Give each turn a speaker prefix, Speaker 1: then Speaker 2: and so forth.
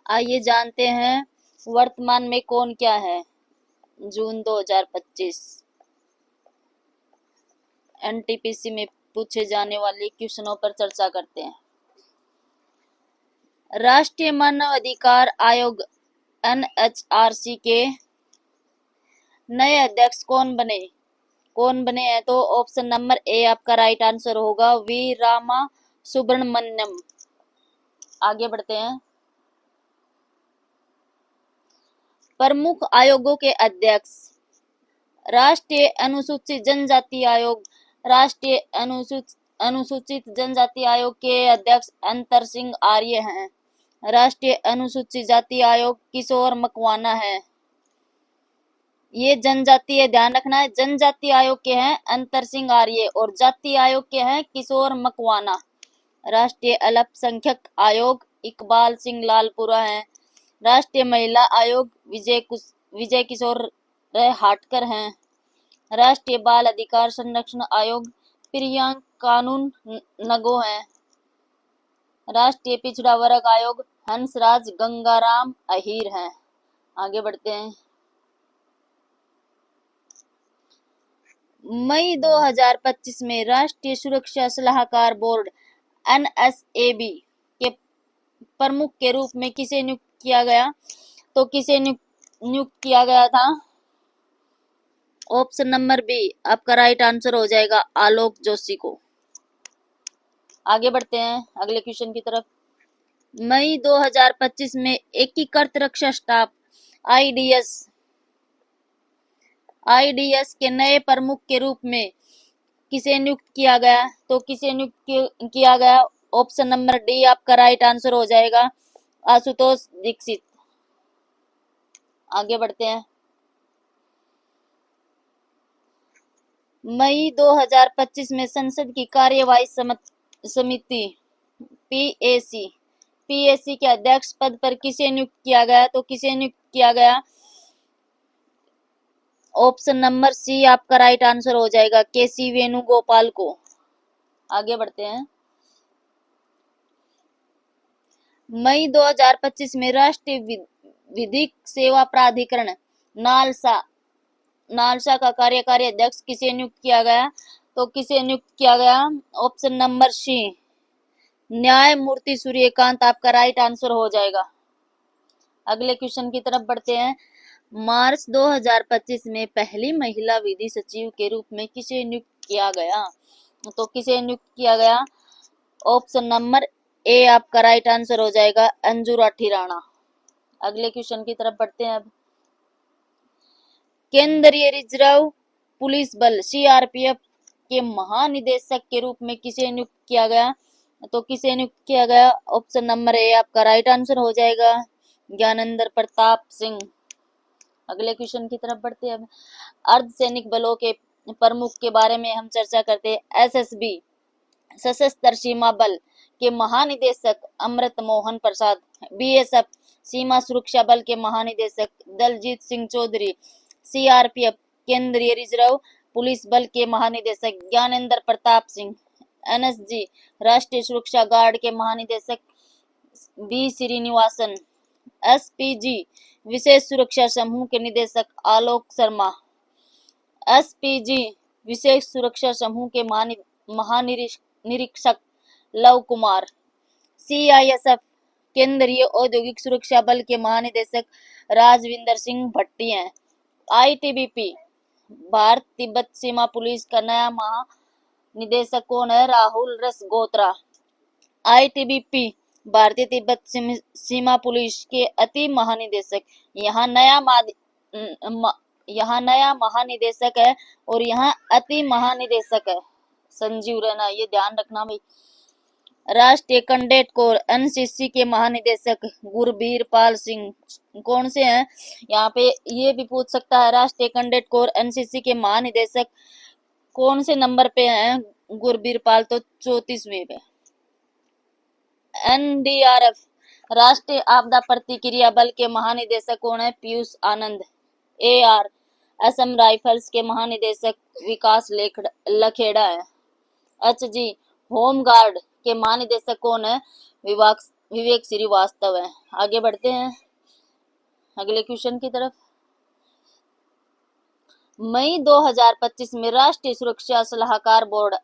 Speaker 1: आइए जानते हैं वर्तमान में कौन क्या है। जून 2025 एनटीपीसी में पूछे जाने वाले क्वेश्चनों पर चर्चा करते हैं। राष्ट्रीय मानव अधिकार आयोग एनएचआरसी के नए अध्यक्ष कौन बने हैं? तो ऑप्शन नंबर ए आपका राइट आंसर होगा, वी रामा सुब्रमण्यम। आगे बढ़ते हैं। प्रमुख आयोगों के अध्यक्ष। राष्ट्रीय अनुसूचित जनजाति आयोग। राष्ट्रीय अनुसूचित जनजाति आयोग के अध्यक्ष अंतर सिंह आर्य हैं। राष्ट्रीय अनुसूचित जाति आयोग किशोर मकवाना है। ये जनजातीय ध्यान रखना है, जनजाति आयोग के हैं अंतर सिंह आर्य और जाति आयोग के हैं किशोर मकवाना। राष्ट्रीय अल्पसंख्यक आयोग इकबाल सिंह लालपुरा है। राष्ट्रीय महिला आयोग विजय किशोर हाटकर हैं। राष्ट्रीय बाल अधिकार संरक्षण आयोग प्रियांक कानून नगो हैं। राष्ट्रीय पिछड़ा वर्ग आयोग हंसराज गंगाराम अहीर हैं। आगे बढ़ते हैं। मई 2025 में राष्ट्रीय सुरक्षा सलाहकार बोर्ड एनएसएबी के प्रमुख के रूप में किसे नियुक्त किया गया? तो किसे नियुक्त किया गया था? ऑप्शन नंबर बी आपका राइट आंसर हो जाएगा, आलोक जोशी को। आगे बढ़ते हैं अगले क्वेश्चन की तरफ। मई 2025 में एकीकृत रक्षा स्टाफ आईडीएस के नए प्रमुख के रूप में किसे नियुक्त किया गया? तो किसे नियुक्त किया गया? ऑप्शन नंबर डी आपका राइट आंसर हो जाएगा, आशुतोष दीक्षित। आगे बढ़ते हैं। मई 2025 में संसद की कार्यवाही समिति पीएसी के अध्यक्ष पद पर किसे नियुक्त किया गया? तो किसे नियुक्त किया गया? ऑप्शन नंबर सी आपका राइट आंसर हो जाएगा, केसी वेणुगोपाल को। आगे बढ़ते हैं। मई 2025 में राष्ट्रीय विधिक सेवा प्राधिकरण नालसा का कार्यकारी अध्यक्ष किसे नियुक्त किया गया? तो किसे नियुक्त किया गया? ऑप्शन नंबर सी न्यायमूर्ति सूर्यकांत आपका राइट आंसर हो जाएगा। अगले क्वेश्चन की तरफ बढ़ते हैं। मार्च 2025 में पहली महिला विधि सचिव के रूप में किसे नियुक्त किया गया? तो किसे नियुक्त किया गया? ऑप्शन नंबर ए आपका राइट आंसर हो जाएगा, अंजू राठी राणा। अगले क्वेश्चन की तरफ बढ़ते हैं। अब केंद्रीय रिजर्व पुलिस बल सीआरपीएफ के महानिदेशक के रूप में किसे नियुक्त किया गया? तो किसे नियुक्त किया गया? ऑप्शन नंबर ए आपका राइट आंसर हो जाएगा, ज्ञानेंद्र प्रताप सिंह। अगले क्वेश्चन की तरफ बढ़ते हैं। अर्धसैनिक बलों के प्रमुख के बारे में हम चर्चा करते हैं। एसएसबी सशस्त्र सीमा बल के महानिदेशक अमृत मोहन प्रसाद। बीएसएफ सीमा सुरक्षा बल के महानिदेशक दलजीत सिंह चौधरी। सीआरपीएफ केंद्रीय रिजर्व पुलिस बल के महानिदेशक ज्ञानेंद्र प्रताप सिंह। एनएसजी राष्ट्रीय सुरक्षा गार्ड के महानिदेशक बी श्रीनिवासन। एसपीजी विशेष सुरक्षा समूह के निदेशक आलोक शर्मा। एसपीजी विशेष सुरक्षा समूह के महानिरीक्षक लव कुमार। सीआईएसएफ केंद्रीय औद्योगिक सुरक्षा बल के महानिदेशक राजविंदर सिंह भट्टी हैं। आईटीबीपी भारत तिब्बत सीमा पुलिस का नया महानिदेशक कौन है? राहुल रसगोत्रा। आईटीबीपी भारतीय तिब्बत सीमा पुलिस के अति महानिदेशक। यहाँ नया महानिदेशक है और यहाँ अति महानिदेशक है, संजीव रैना, ये ध्यान रखना भाई। राष्ट्रीय कैडेट कोर एनसीसी के महानिदेशक गुरबीर पाल सिंह कौन से हैं? यहाँ पे ये भी पूछ सकता है, राष्ट्रीय कैडेट कोर एनसीसी के महानिदेशक कौन से नंबर पे हैं? गुरबीर पाल तो 34वें पे। एनडीआरएफ राष्ट्रीय आपदा प्रतिक्रिया बल के महानिदेशक कौन है? पीयूष आनंद। एआर असम राइफल्स के महानिदेशक विकास लखेड़ा है। एचजी होम गार्ड के महानिदेशक कौन है? विवेक श्रीवास्तव है। आगे बढ़ते हैं अगले क्वेश्चन की तरफ। मई 2025 में राष्ट्रीय सुरक्षा सलाहकार बोर्ड